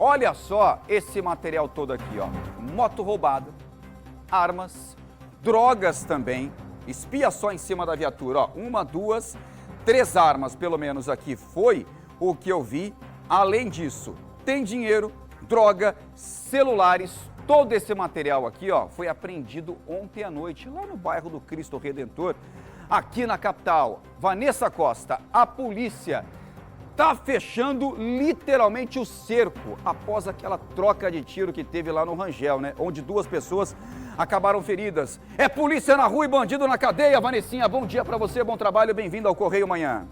Olha só esse material todo aqui, ó. Moto roubada, armas, drogas também. Espia só em cima da viatura, ó. 1, 2, 3 armas, pelo menos aqui foi o que eu vi. Além disso, tem dinheiro, droga, celulares, todo esse material aqui, ó, foi apreendido ontem à noite, lá no bairro do Cristo Redentor, aqui na capital. Vanessa Costa, a polícia tá fechando literalmente o cerco após aquela troca de tiro que teve lá no Rangel, né? Onde 2 pessoas acabaram feridas. É polícia na rua e bandido na cadeia. Vanessinha, bom dia para você, bom trabalho, bem-vindo ao Correio Manhã.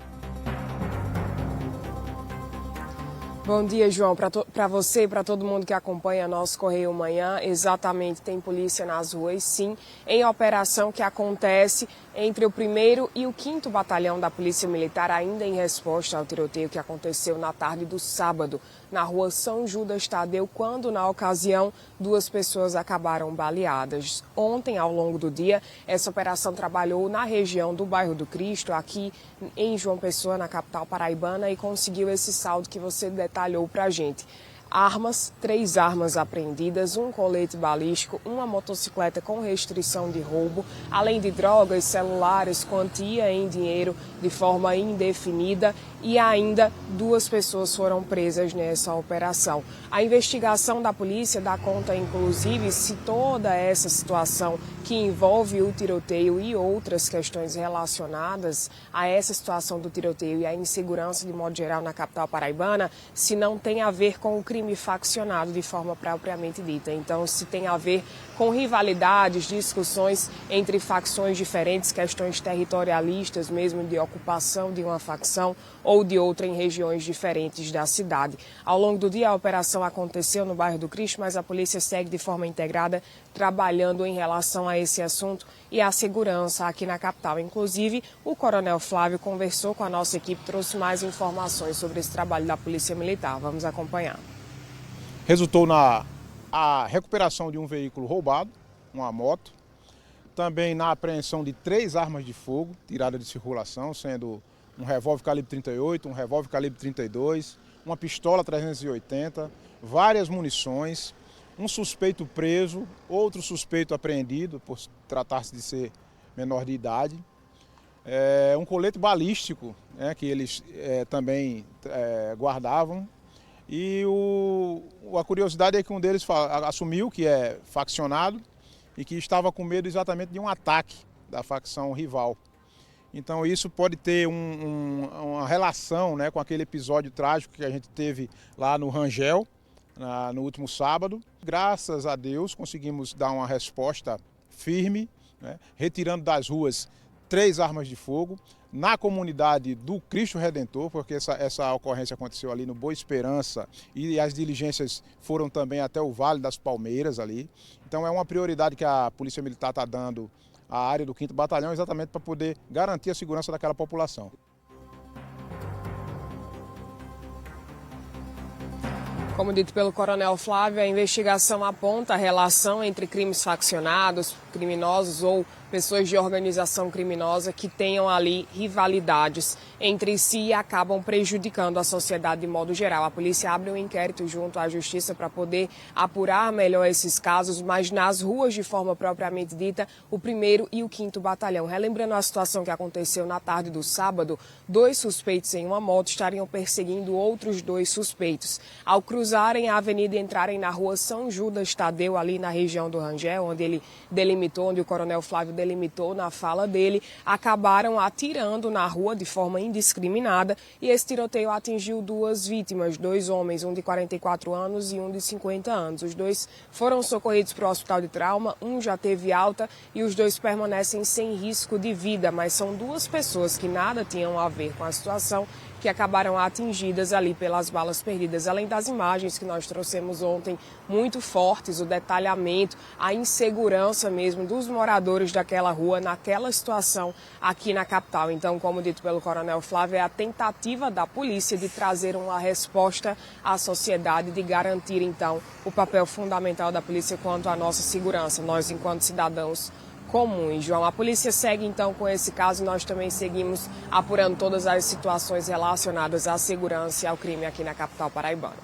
Bom dia, João, para você e para todo mundo que acompanha nosso Correio Manhã. Exatamente, tem polícia nas ruas, sim, em operação que acontece entre o 1º e o 5º Batalhão da Polícia Militar, ainda em resposta ao tiroteio que aconteceu na tarde do sábado, na rua São Judas Tadeu, quando, na ocasião, 2 pessoas acabaram baleadas. Ontem, ao longo do dia, essa operação trabalhou na região do bairro do Cristo, aqui em João Pessoa, na capital paraibana, e conseguiu esse saldo que você detalhou para a gente. Armas, 3 armas apreendidas, um colete balístico, uma motocicleta com restrição de roubo, além de drogas, celulares, quantia em dinheiro de forma indefinida e ainda 2 pessoas foram presas nessa operação. A investigação da polícia dá conta, inclusive, se toda essa situação que envolve o tiroteio e outras questões relacionadas a essa situação do tiroteio e a insegurança de modo geral na capital paraibana, se não tem a ver com o crime faccionado de forma propriamente dita. Então, se tem a ver com rivalidades, discussões entre facções diferentes, questões territorialistas mesmo, de ocupação de uma facção ou de outra em regiões diferentes da cidade. Ao longo do dia, a operação aconteceu no bairro do Cristo, mas a polícia segue de forma integrada trabalhando em relação a esse assunto e a segurança aqui na capital. Inclusive, o Coronel Flávio conversou com a nossa equipe, trouxe mais informações sobre esse trabalho da Polícia Militar. Vamos acompanhar. Resultou na recuperação de um veículo roubado, uma moto, também na apreensão de 3 armas de fogo tiradas de circulação, sendo um revólver calibre 38, um revólver calibre 32, uma pistola 380, várias munições, um suspeito preso, outro suspeito apreendido por tratar-se de ser menor de idade, um colete balístico, né, que eles também guardavam. E a curiosidade é que um deles assumiu que é faccionado e que estava com medo exatamente de um ataque da facção rival. Então isso pode ter uma relação, né, com aquele episódio trágico que a gente teve lá no Rangel, no último sábado. Graças a Deus conseguimos dar uma resposta firme, né, retirando das ruas 3 armas de fogo na comunidade do Cristo Redentor, porque essa ocorrência aconteceu ali no Boa Esperança e as diligências foram também até o Vale das Palmeiras ali. Então é uma prioridade que a Polícia Militar está dando à área do 5º Batalhão, exatamente para poder garantir a segurança daquela população. Como dito pelo Coronel Flávio, a investigação aponta a relação entre crimes faccionados, criminosos ou pessoas de organização criminosa que tenham ali rivalidades entre si e acabam prejudicando a sociedade de modo geral. A polícia abre um inquérito junto à Justiça para poder apurar melhor esses casos, mas nas ruas de forma propriamente dita, o 1º e o 5º Batalhão. Relembrando a situação que aconteceu na tarde do sábado, 2 suspeitos em uma moto estariam perseguindo outros 2 suspeitos. Ao cruzarem a avenida e entrarem na rua São Judas Tadeu, ali na região do Rangel, onde ele delimitou, onde o Coronel Flávio delimitou na fala dele, acabaram atirando na rua de forma indiscriminada e esse tiroteio atingiu 2 vítimas, 2 homens, um de 44 anos e um de 50 anos. Os 2 foram socorridos para o hospital de trauma, um já teve alta e os 2 permanecem sem risco de vida, mas são 2 pessoas que nada tinham a ver com a situação que acabaram atingidas ali pelas balas perdidas. Além das imagens que nós trouxemos ontem, muito fortes, o detalhamento, a insegurança mesmo dos moradores daquela rua, naquela situação aqui na capital. Então, como dito pelo Coronel Flávio, é a tentativa da polícia de trazer uma resposta à sociedade, de garantir, então, o papel fundamental da polícia quanto à nossa segurança, nós enquanto cidadãos comuns. João, a polícia segue então com esse caso e nós também seguimos apurando todas as situações relacionadas à segurança e ao crime aqui na capital paraibana.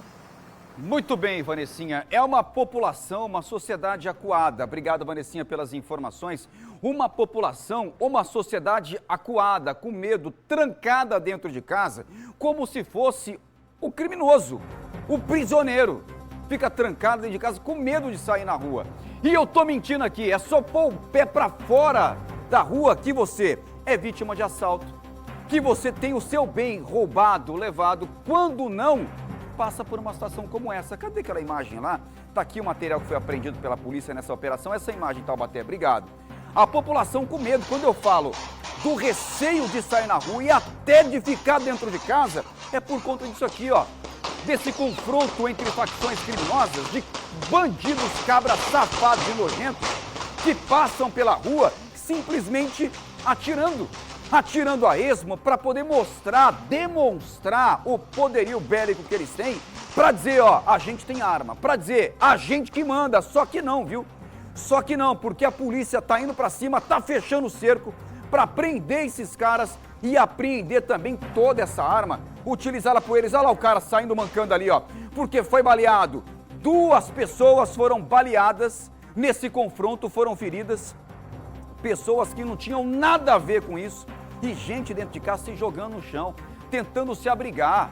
Muito bem, Vanessinha. É uma população, uma sociedade acuada. Obrigado, Vanessinha, pelas informações. Uma população, uma sociedade acuada, com medo, trancada dentro de casa, como se fosse o criminoso, o prisioneiro. Fica trancado dentro de casa com medo de sair na rua. E eu tô mentindo aqui, é só pôr o pé pra fora da rua que você é vítima de assalto, que você tem o seu bem roubado, levado, quando não passa por uma situação como essa. Cadê aquela imagem lá? Tá aqui o material que foi apreendido pela polícia nessa operação, essa imagem, Taubaté, obrigado. A população com medo, quando eu falo do receio de sair na rua e até de ficar dentro de casa, é por conta disso aqui, ó, desse confronto entre facções criminosas, de bandidos, cabras safados e nojentos, que passam pela rua simplesmente atirando a esmo para poder demonstrar o poderio bélico que eles têm, para dizer, ó, a gente tem arma, para dizer, a gente que manda, só que não, viu? Só que não, porque a polícia tá indo para cima, tá fechando o cerco para prender esses caras e apreender também toda essa arma, utilizá-la por eles. Olha lá o cara saindo mancando ali, ó, porque foi baleado. 2 pessoas foram baleadas nesse confronto, foram feridas, pessoas que não tinham nada a ver com isso, e gente dentro de casa se jogando no chão, tentando se abrigar,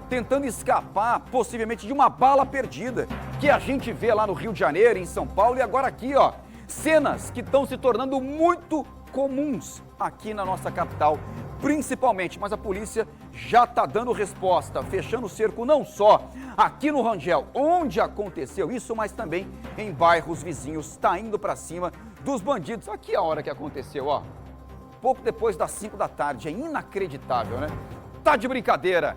tentando escapar, possivelmente, de uma bala perdida, que a gente vê lá no Rio de Janeiro, em São Paulo, e agora aqui, ó, cenas que estão se tornando muito comuns aqui na nossa capital, principalmente, mas a polícia já está dando resposta, fechando o cerco não só aqui no Rangel, onde aconteceu isso, mas também em bairros vizinhos, está indo para cima dos bandidos. Aqui a hora que aconteceu, ó, pouco depois das 5 da tarde, é inacreditável, né? Tá de brincadeira.